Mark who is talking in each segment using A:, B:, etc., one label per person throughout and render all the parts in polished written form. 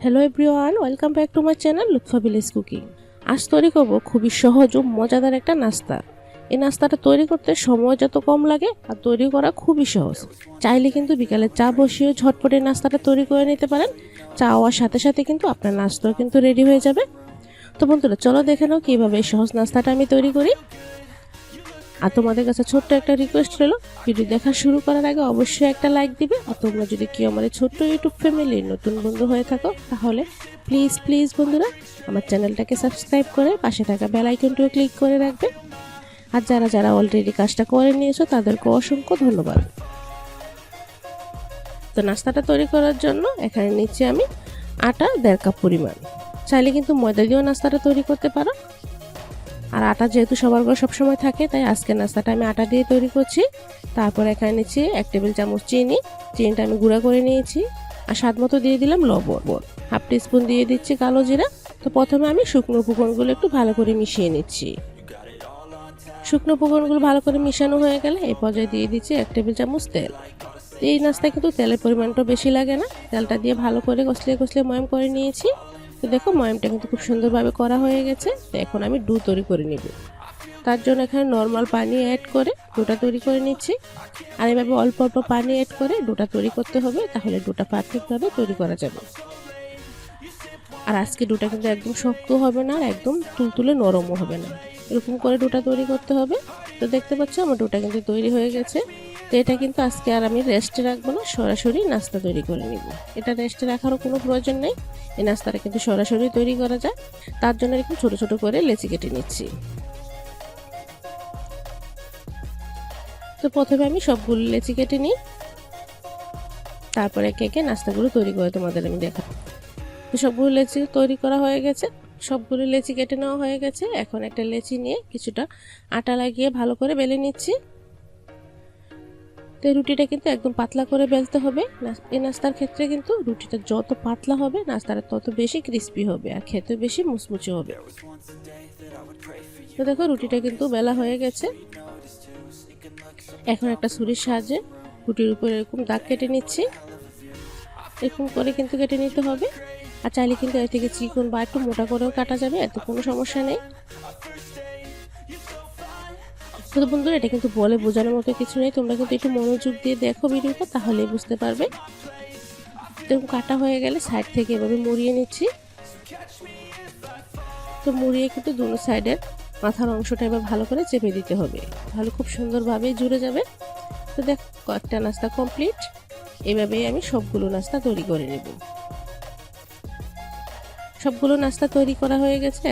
A: Hello everyone, welcome back to my channel Lutfa village cooking. আজ তৈরি করবো খুবই সহজ ও মজাদার একটা নাস্তা। এই নাস্তাটা তৈরি করতে সময় যত কম লাগে আর তৈরি করা খুবই সহজ। চাইলে কিন্তু বিকালে চা বসিয়ে ঝটপটে নাস্তাটা তৈরি করে নিতে পারেন। চা হওয়ার সাথে সাথে কিন্তু আপনার নাস্তাও কিন্তু রেডি হয়ে যাবে। তো বন্ধুরা, চলো দেখে নাও কীভাবে এই সহজ নাস্তাটা আমি তৈরি করি। আর তোমাদের কাছে ছোট্ট একটা রিকোয়েস্ট রইল, ভিডিও দেখা শুরু করার আগে অবশ্যই একটা লাইক দিবে। আর তোমরা যদি কেউ আমার ছোট্ট ইউটিউব ফ্যামিলির নতুন বন্ধু হয়ে থাকো, তাহলে প্লিজ বন্ধুরা আমার চ্যানেলটাকে সাবস্ক্রাইব করে পাশে থাকা বেল আইকনটিও ক্লিক করে রাখবে। আর যারা অলরেডি কাজটা করে নিয়েছো তাদেরকে অসংখ্য ধন্যবাদ। তো নাস্তাটা তৈরি করার জন্য এখানে নিচ্ছি আমি আটা 1.5 কাপ পরিমাণ। চাইলে কিন্তু ময়দা দিয়েও নাস্তাটা তৈরি করতে পারো। আর আটা যেহেতু সবার ঘরে সবসময় থাকে, তাই আজকের নাস্তাটা আমি আটা দিয়ে তৈরি করছি। তারপর এখানে নিচ্ছি 1 টেবিল চামচ চিনিটা আমি গুঁড়া করে নিয়েছি। আর স্বাদ মতো দিয়ে দিলাম লবণ, 1/2 টিস্পুন দিয়ে দিচ্ছি কালো জিরা। তো প্রথমে আমি শুকনো উপকরণগুলো একটু ভালো করে মিশিয়ে নিচ্ছি। শুকনো উপকরণগুলো ভালো করে মিশানো হয়ে গেলে এই পর্যায়ে দিয়ে দিচ্ছি 1 টেবিল চামচ তেল। এই নাস্তায় কিন্তু তেলের পরিমাণটা বেশি লাগে না। তেলটা দিয়ে ভালো করে কষলে ময়াম করে নিয়েছি। তো দেখো ময়ামটা কিন্তু খুব সুন্দরভাবে করা হয়ে গেছে। তো এখন আমি ডো তৈরি করে নিব। তার জন্য এখানে নর্মাল পানি অ্যাড করে ডোটা তৈরি করে নিচ্ছি। আর এভাবে অল্প অল্প পানি অ্যাড করে ডোটা তৈরি করতে হবে, তাহলে ডোটা পারফেক্টভাবে তৈরি করা যাবে। আর আজকে ডোটা কিন্তু একদম শক্ত হবে না, আর একদম তুলতুলে নরমও হবে না, এরকম করে ডোটা তৈরি করতে হবে। তো দেখতে পাচ্ছ আমার ডোটা কিন্তু তৈরি হয়ে গেছে। তো এটা কিন্তু আজকে আর আমি রেস্টে রাখবো না, সরাসরি নাস্তা তৈরি করে নিব। এটা রেস্টে রাখারও কোনো প্রয়োজন নেই, এই নাস্তাটা কিন্তু সরাসরি তৈরি করা যায়। তার জন্য এরকম ছোট ছোট করে লেচি কেটে নিচ্ছি। তো প্রথমে আমি সবগুলো লেচি কেটে নিই, তারপরে একে একে নাস্তাগুলো তৈরি করে তোমাদের আমি দেখাবো। তো সবগুলো লেচি তৈরি করা হয়ে গেছে, সবগুলো লেচি কেটে নেওয়া হয়ে গেছে। এখন একটা লেচি নিয়ে কিছুটা আটা লাগিয়ে ভালো করে বেলে নিচ্ছি। তো রুটিটা কিন্তু একদম পাতলা করে বেলতে হবে। এই নাস্তার ক্ষেত্রে কিন্তু রুটিটা যত পাতলা হবে নাস্তাটা তত বেশি ক্রিস্পি হবে আর খেতে বেশি মুচমুচে হবে। তো দেখো রুটিটা কিন্তু বেলা হয়ে গেছে। এখন একটা ছুরির সাহায্যে রুটির উপরে এরকম দাগ কেটে নিচ্ছি। এরকম করে কিন্তু কেটে নিতে হবে। আর চাইলে কিন্তু এর থেকে চিকন বা একটু মোটা করেও কাটা যাবে, এত কোনো সমস্যা নেই। তো বন্ধুরা, এটা কিন্তু বলে বোঝানোর মতো কিছু নেই, তোমরা কিন্তু একটু মনোযোগ দিয়ে দেখো ভিডিওটা, তাহলেই বুঝতে পারবে। এরকম কাটা হয়ে গেলে সাইড থেকে এভাবে মুড়িয়ে নিচ্ছি। তো মুড়িয়ে কিন্তু দুটো সাইডের মাথার অংশটা এবার ভালো করে চেপে দিতে হবে, তাহলে খুব সুন্দরভাবে জুড়ে যাবে। তো দেখ কয়েকটা নাস্তা কমপ্লিট। এভাবেই আমি সবগুলো নাস্তা তৈরি করে নেব। সবগুলো নাস্তা তৈরি করা হয়ে গেছে।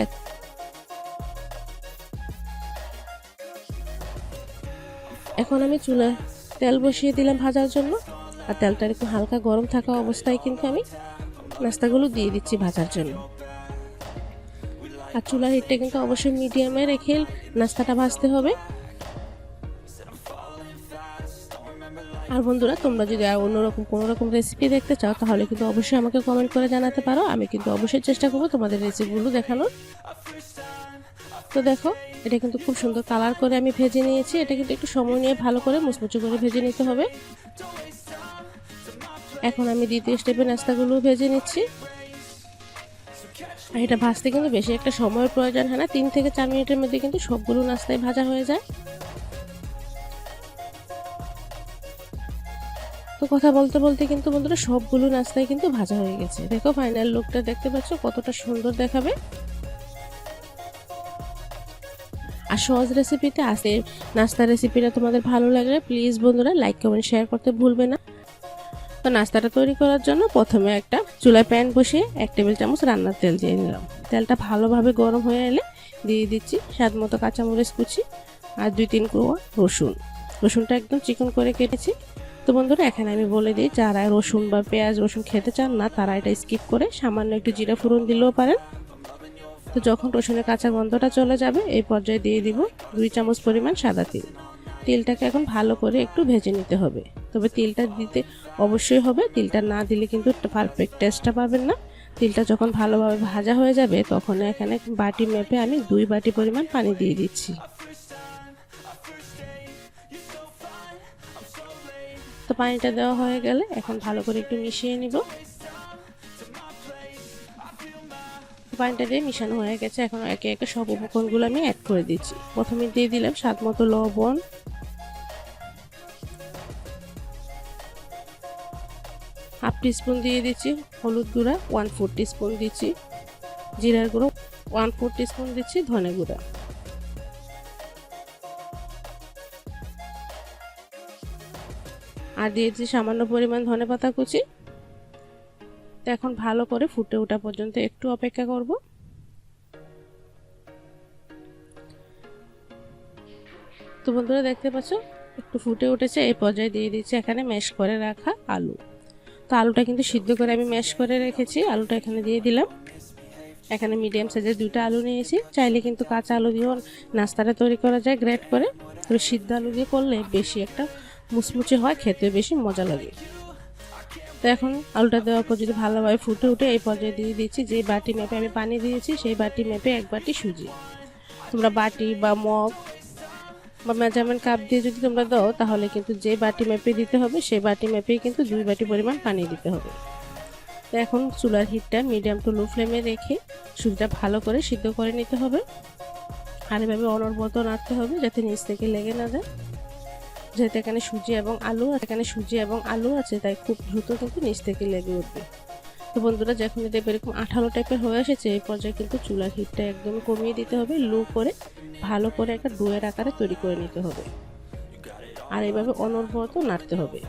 A: এখন আমি চুলায় তেল বসিয়ে দিলাম ভাজার জন্য। আর তেলটা একটু হালকা গরম থাকা অবস্থায় কিন্তু আমি নাস্তাগুলো দিয়ে দিচ্ছি ভাজার জন্য। আর চুলার হিটটা কিন্তু অবশ্যই মিডিয়ামে রেখে নাস্তাটা ভাজতে হবে। আর বন্ধুরা, তোমরা যদি আর অন্যরকম কোনো রকম রেসিপি দেখতে চাও, তাহলে কিন্তু অবশ্যই আমাকে কমেন্ট করে জানাতে পারো। আমি কিন্তু অবশ্যই চেষ্টা করবো তোমাদের রেসিপিগুলো দেখানোর। তো দেখো এটা কিন্তু খুব সুন্দর কালার করে আমি ভেজে নিয়েছি। এটা কিন্তু একটু সময় নিয়ে ভালো করে মুচমুচে করে ভেজে নিতে হবে। এখন আমি দ্বিতীয় স্টেপে নাস্তাগুলো ভেজে নিচ্ছি। আর এটা ভাজতে কিন্তু বেশি একটা সময়ের প্রয়োজন হয় না, 3 থেকে 4 মিনিটের মধ্যে কিন্তু সবগুলো নাস্তাই ভাজা হয়ে যায়। তো কথা বলতে বলতে কিন্তু বন্ধুরা সবগুলো নাস্তাই কিন্তু ভাজা হয়ে গেছে। দেখো ফাইনাল লুকটা দেখতে পাচ্ছ কতটা সুন্দর দেখাবে। আর সহজ রেসিপিতে আছে নাস্তা রেসিপিটা তোমাদের ভালো লাগলে প্লিজ বন্ধুরা লাইক কমেন্ট শেয়ার করতে ভুলবে না। তো নাস্তাটা তৈরি করার জন্য প্রথমে একটা চুলায় প্যান বসিয়ে 1 টেবিল চামচ রান্নার তেল দিয়ে নিলাম। তেলটা ভালোভাবে গরম হয়ে এলে দিয়ে দিচ্ছি স্বাদ মতো কাঁচামরিচ কুচি আর 2-3 কোয়া রসুনটা একদম চিকন করে কেটেছি। তো বন্ধুরা, এখানে আমি বলে দিই, যারা রসুন বা পেঁয়াজ রসুন খেতে চান না, তারা এটা স্কিপ করে সামান্য একটু জিরা ফোড়ন দিলেও পারেন। তো যখন রসুনের কাঁচা গন্ধটা চলে যাবে, এই পর্যায়ে দিয়ে দিব 2 চামচ পরিমাণ সাদা তেল। তেলটাকে এখন ভালো করে একটু ভেজে নিতে হবে। তবে তেলটা দিতে অবশ্যই হবে, তেলটা না দিলে কিন্তু পারফেক্ট টেস্টটা পাবেন না। তেলটা যখন ভালোভাবে ভাজা হয়ে যাবে, তখন এখানে বাটি মেপে আমি 2 বাটি পরিমাণ পানি দিয়ে দিচ্ছি। তো পানিটা দেওয়া হয়ে গেলে এখন ভালো করে একটু মিশিয়ে নিব। পানিটা দিয়ে মিশানো হয়ে গেছে। এখন একে একে সব উপকরণগুলো আমি অ্যাড করে দিচ্ছি। প্রথমে দিয়ে দিলাম স্বাদ মতো লবণ, হাফ টিস্পুন দিয়ে দিচ্ছি হলুদ গুঁড়া, 1/4 টিস্পুন দিচ্ছি জিরার গুঁড়ো, 1/4 টিস্পুন দিচ্ছি ধনে গুঁড়া, আর দিয়েছি সামান্য পরিমাণ ধনেপাতা কুচি। তো এখন ভালো করে ফুটে ওঠা পর্যন্ত একটু অপেক্ষা করব। তো বন্ধুরা দেখতে পাচ্ছ একটু ফুটে উঠেছে। এই পর্যায়ে দিয়ে দিচ্ছি এখানে ম্যাশ করে রাখা আলু। তো আলুটা কিন্তু সিদ্ধ করে আমি ম্যাশ করে রেখেছি, আলুটা এখানে দিয়ে দিলাম। এখানে মিডিয়াম সাইজের 2টা আলু নিয়েছি। চাইলে কিন্তু কাঁচা আলু দিয়েও নাস্তাটা তৈরি করা যায় গ্রেট করে, তবে সিদ্ধ আলু দিয়ে করলে বেশি একটা মুচমুচে হয়, খেতে বেশি মজা লাগে। তো এখন আলুটা দেওয়ার পর যদি ভালোভাবে ফুটে উঠে এই পর্যায়ে দিয়ে দিচ্ছি যে বাটি মেপে আমি পানি দিয়েছি, সেই বাটি মেপে 1 বাটি সুজি। তোমরা বাটি বা মগ বা মেজারমেন্ট কাপ দিয়ে যদি তোমরা দাও তাহলে কিন্তু যে বাটি মেপে দিতে হবে সেই বাটি মেপেই কিন্তু 2 বাটি পরিমাণ পানি দিতে হবে। তো এখন চুলার হিটটা মিডিয়াম টু লো ফ্লেমে রেখে সুজিটা ভালো করে সিদ্ধ করে নিতে হবে। আর এভাবে অনবরত নাড়তে হবে যাতে নিচ থেকে লেগে না যায়। যেহেতু এখানে সুজি এবং আলু আছে তাই খুব দ্রুত কিন্তু নিচ থেকে লেগে উঠবে। তো বন্ধুরা যখন দেখবে এরকম আঠালো টাইপের হয়ে এসেছে এই পর্যায়ে কিন্তু চুলার হিটটা একদম কমিয়ে দিতে হবে, লো করে ভালো করে একটা ডোয়ের আকারে তৈরি করে নিতে হবে। আর এইভাবে অনবরত নাড়তে হবে।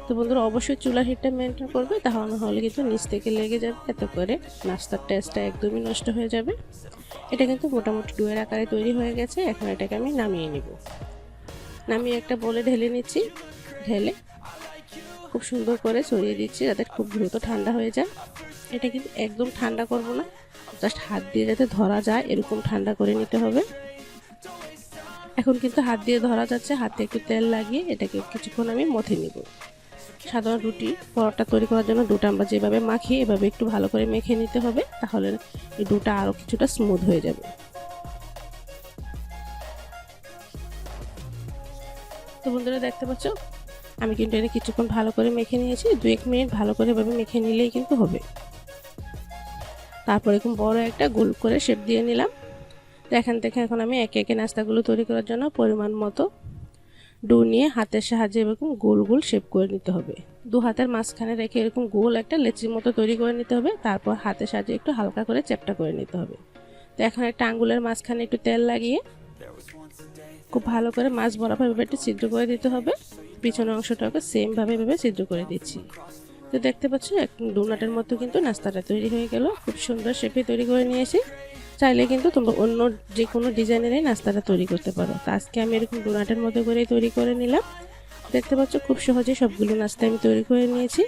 A: তো বন্ধুরা অবশ্যই চুলার হিটটা মেনটেন করবে, তাহলে হলে কিন্তু নিচ থেকে লেগে যাবে, এতে করে নাস্তার টেস্টটা একদমই নষ্ট হয়ে যাবে। এটা কিন্তু মোটামুটি ডোয়ের আকারে তৈরি হয়ে গেছে। এখন এটাকে আমি নামিয়ে নিব। নামিয়ে একটা বলে ঢেলে নিচ্ছি। ঢেলে খুব সুন্দর করে ছড়িয়ে দিচ্ছি যাতে খুব দ্রুত ঠান্ডা হয়ে যায়। এটা কিন্তু একদম ঠান্ডা করব না, জাস্ট হাত দিয়ে যাতে ধরা যায় এরকম ঠান্ডা করে নিতে হবে। এখন কিন্তু হাত দিয়ে ধরা যাচ্ছে, হাতে একটু তেল লাগিয়ে এটাকে কিছুক্ষণ আমি মথে নিব। সাধারণ রুটি পরোটা তৈরি করার জন্য ডোটা আমরা যেভাবে মাখি এভাবে একটু ভালো করে মেখে নিতে হবে, তাহলে এই ডোটা আরও কিছুটা স্মুথ হয়ে যাবে। তো বন্ধুরা দেখতে পাচ্ছ আমি কিন্তু এটা কিছুক্ষণ ভালো করে মেখে নিয়েছি। 2-1 মিনিট ভালো করে এভাবে মেখে নিলেই কিন্তু হবে। তারপর এরকম বড় একটা গোল করে শেপ দিয়ে নিলাম। তো এখান থেকে এখন আমি একে একে নাস্তাগুলো তৈরি করার জন্য পরিমাণ মতো ডো নিয়ে হাতের সাহায্যে এরকম গোল গোল শেপ করে নিতে হবে। 2 হাতের মাঝখানে রেখে এরকম গোল একটা লেচির মতো তৈরি করে নিতে হবে। তারপর হাতের সাহায্যে একটু হালকা করে চ্যাপটা করে নিতে হবে। তো এখন একটা আঙ্গুলের মাঝখানে একটু তেল লাগিয়ে খুব ভালো করে মাছ বরাবর একটু ছিদ্র করে দিতে হবে। পিছনের অংশটাকে সেম ভাবে ছিদ্র করে দিচ্ছি। তো দেখতে পাচ্ছ একদম ডোনাটের মতো কিন্তু নাস্তাটা তৈরি হয়ে গেল। খুব সুন্দর শেপে তৈরি করে নিয়েছি। চাইলে কিন্তু তোমরা অন্য যে কোনো ডিজাইনেরই নাস্তাটা তৈরি করতে পারো। তো আজকে আমি এরকম ডোনাটের মতো করে তৈরি করে নিলাম। দেখতে পাচ্ছ খুব সহজেই সবগুলো নাস্তা আমি তৈরি করে নিয়েছি।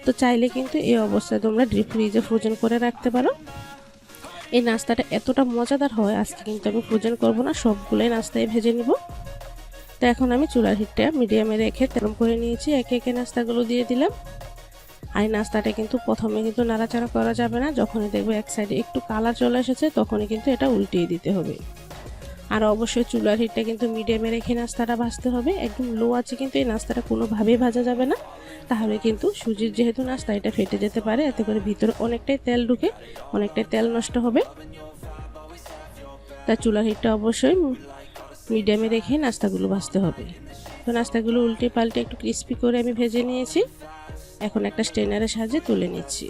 A: তো চাইলে কিন্তু এই অবস্থায় তোমরা ডিপ ফ্রিজে ফ্রোজেন করে রাখতে পারো। এই নাস্তাটা এতটা মজাদার হয়, আজকে কিন্তু আমি ফ্রোজেন করব না, সবগুলোই নাস্তায় ভেজে নিব। তো এখন আমি চুলার হিটটা মিডিয়ামে রেখে গরম করে নিয়েছি। একে একে নাস্তাগুলো দিয়ে দিলাম। আর নাস্তাটা কিন্তু প্রথমে কিন্তু নাড়াচাড়া করা যাবে না, যখনই দেখবে এক সাইডে একটু কালার চলে এসেছে তখনই কিন্তু এটা উল্টিয়ে দিতে হবে। আর অবশ্যই চুলার হিটটা কিন্তু মিডিয়ামে রেখে নাস্তাটা ভাজতে হবে। একদম লো আছে কিন্তু এই নাস্তাটা কোনোভাবেই ভাজা যাবে না, তাহলে কিন্তু সুজির যেহেতু নাস্তা এটা ফেটে যেতে পারে, এতে করে ভিতরে অনেকটাই তেল ঢুকে অনেকটাই তেল নষ্ট হবে। তাই চুলার হিটটা অবশ্যই মিডিয়ামে রেখে নাস্তাগুলো ভাজতে হবে। তো নাস্তাগুলো উল্টে পাল্টে একটু ক্রিস্পি করে আমি ভেজে নিয়েছি। এখন একটা স্ট্রেনারের সাহায্যে তুলে নিচ্ছি।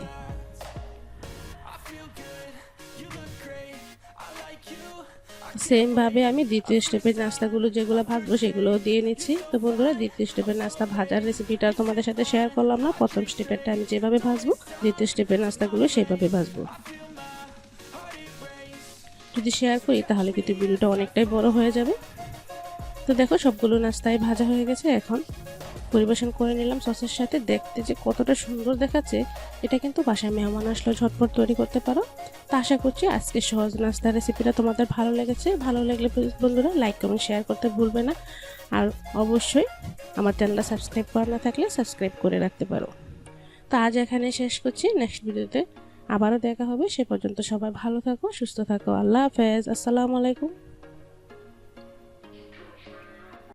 A: সেম ভাবে আমি দ্বিতীয় স্টেপের নাস্তাগুলো যেগুলো ভাজবো সেগুলো দিয়ে নিচ্ছি। তো বন্ধুরা দ্বিতীয় স্টেপের নাস্তা ভাজার রেসিপিটা তোমাদের সাথে শেয়ার করলাম না। প্রথম স্টেপেরটা আমি যেভাবে ভাজবো দ্বিতীয় স্টেপের নাস্তাগুলো সেভাবে ভাজবো। যদি শেয়ার করি তাহলে কিন্তু ভিডিওটা অনেকটাই বড় হয়ে যাবে। তো দেখো সবগুলো নাস্তায় ভাজা হয়ে গেছে। এখন পরিবেশন করে নিলাম সসের সাথে। দেখতে যে কতটা সুন্দর দেখাচ্ছে, এটা কিন্তু বাসায় মেহমান আসলে ঝটপট তৈরি করতে পারো। তো আশা করছি আজকে সহজ নাস্তার রেসিপিটা তোমাদের ভালো লেগেছে। ভালো লাগলে বন্ধুরা লাইক কমেন্ট শেয়ার করতে ভুলবে না। আর অবশ্যই আমার চ্যানেলটা সাবস্ক্রাইব করা না থাকলে সাবস্ক্রাইব করে রাখতে পারো। তো আজ এখানে শেষ করছি, নেক্সট ভিডিওতে আবারও দেখা হবে। সে পর্যন্ত সবাই ভালো থাকো, সুস্থ থাকো। আল্লাহ হাফেজ, আসসালামু আলাইকুম।